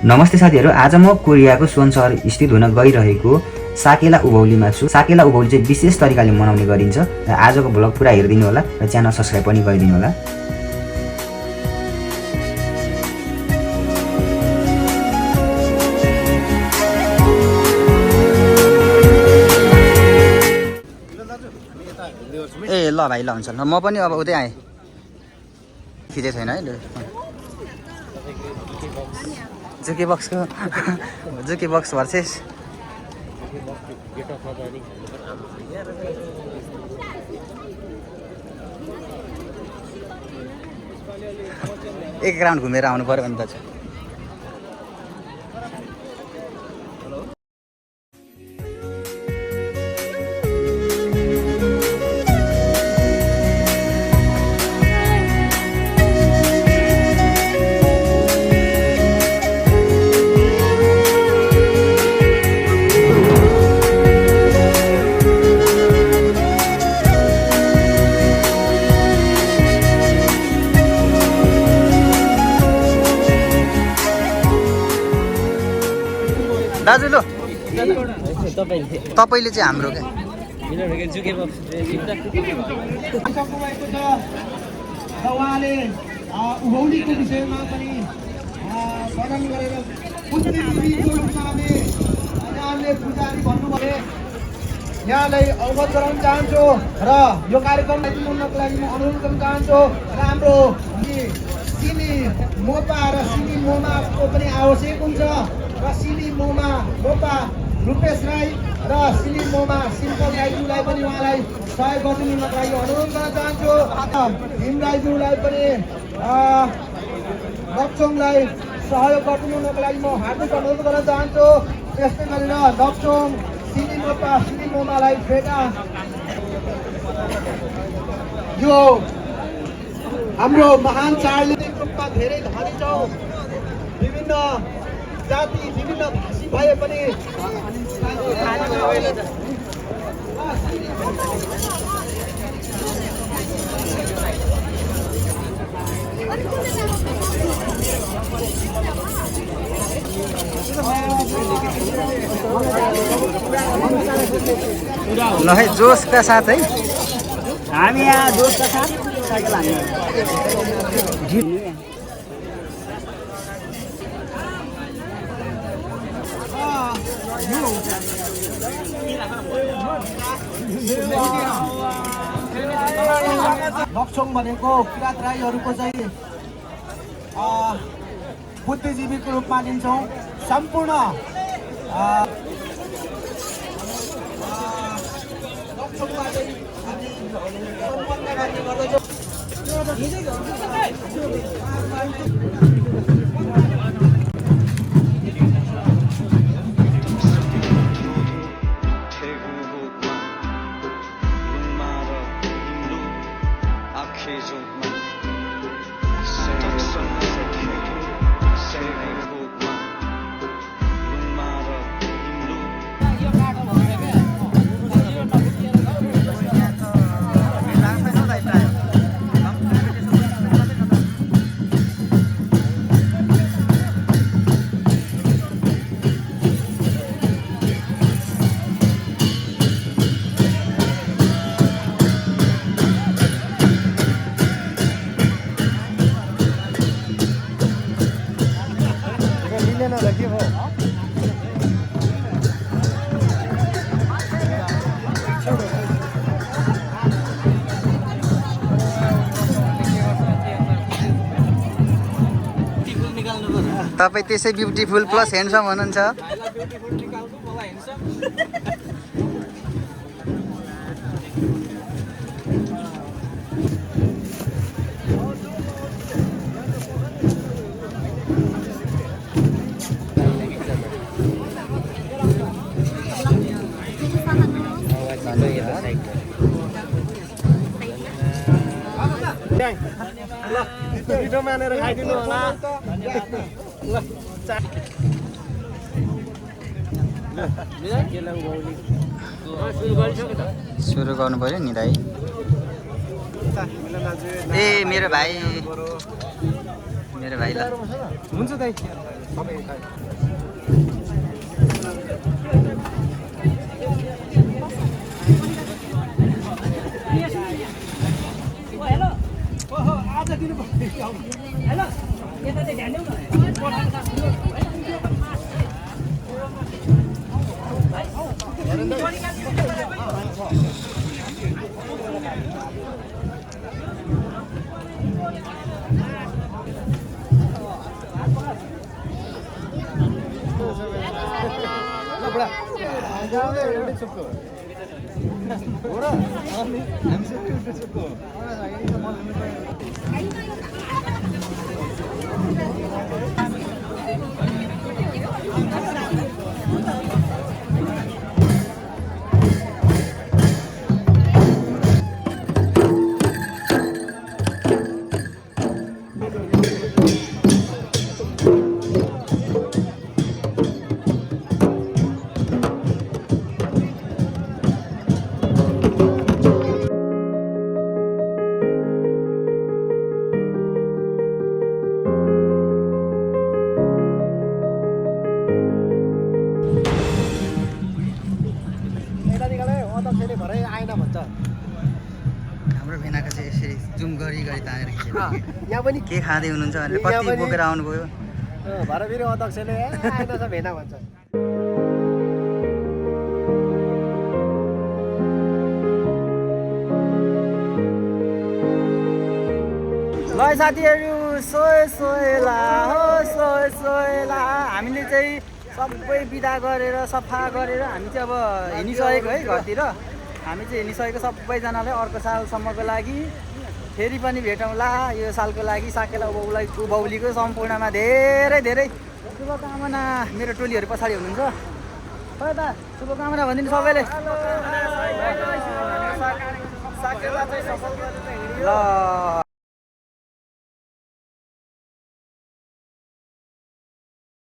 नमस्ते साथीहरू, आज म कोरियाको सोन सहर स्थित हुन गइरहेको साकेला उभौलीमा छु। साकेला उभौली चाहिँ विशेष तरिकाले मनाउने गरिन्छ र आजको भ्लग पुरा हेरिदिनु होला र च्यानल सब्स्क्राइब पनि गरिदिनु होला। ए ल भाइ, ल हुन्छ, ल म पनि अब उतै आएँ, खिचेको छैन है। जुकी बक्स भर्सेस एक राउन्ड घुमेर आउनु पर्यो भने त छ। दाजु ल तपाईँले चाहिँ हाम्रो क्या उभौलीको विषयमा पनि वर्णन गरेर पुजारी भन्नुभयो। यहाँलाई अवगत गराउन चाहन्छु र यो कार्यक्रमलाई दिनुको लागि म अनुरोध गर्न चाहन्छु। र हाम्रो सिमी मोपा र सिमी मोमाको पनि आवश्यक हुन्छ र सिमी मोपा रुपेश राई र सिमी मोमा सिम्पल राईज्यूलाई पनि उहाँलाई सहयोग गरिदिनुको लागि अनुरोध गर्न चाहन्छु। भीम राईज्यूलाई पनि डक्चोङलाई सहयोग गरिदिनुको लागि म हार्दिक अनुरोध गर्न चाहन्छु। त्यस्तै गरेर डक्चोङ सिमी मोपा सिमी मोमालाई फेटा यो हाम्रो महान चाडले रूपमा धेरै धनी छौँ। विभिन्न जाति विभिन्न भाषी भए पनि ल है, जोसका साथ है हामी यहाँ जोसका साथ साइकल हान्ने। डक्चोङ भनेको किराँत राईहरूको चाहिँ बुद्धिजीवीको रूपमा लिन्छौँ। सम्पूर्ण डक्चोङमा चाहिँ हामी सम्पन्न गर्ने गर्दछौँ। तपाईँ त्यसै ब्युटिफुल प्लस ह्यान्डसम हुनुहुन्छ। मिठो मानेर खाइदिनु होला। सुरु गर्नु पर्यो नि दाइ। ए मेरो भाइ मेरो भाइ ल हुन्छ दाइ तपाईँ आज दिनु हेलो यता चाहिँ ध्यान देऊ एउटै चुक्को हो र हामी चाहिँ चुक्को भरे आएन भन्छ हाम्रो भेनाको चाहिँ यसरी जुम गरी तानेर खिचेको यहाँ पनि के खाँदै हुनुहुन्छ भनेर कति बोकेर आउनुभयो भरे फेरि अध्यक्षले आएन छ भेना भन्छ ल साथीहरू सोएला हो सोएला हामीले चाहिँ सबै बिदा गरेर सफा गरेर हामी चाहिँ अब हिँडिसकेको है घरतिर हामी चाहिँ हिँडिसकेको सबैजनालाई अर्को सालसम्मको लागि फेरि पनि भेटौँला यो सालको लागि साकेला उभौलीको सम्पूर्णमा धेरै धेरै शुभकामना मेरो टोलीहरू पछाडि हुनुहुन्छ खै त शुभकामना भनिदिनु सबैले ल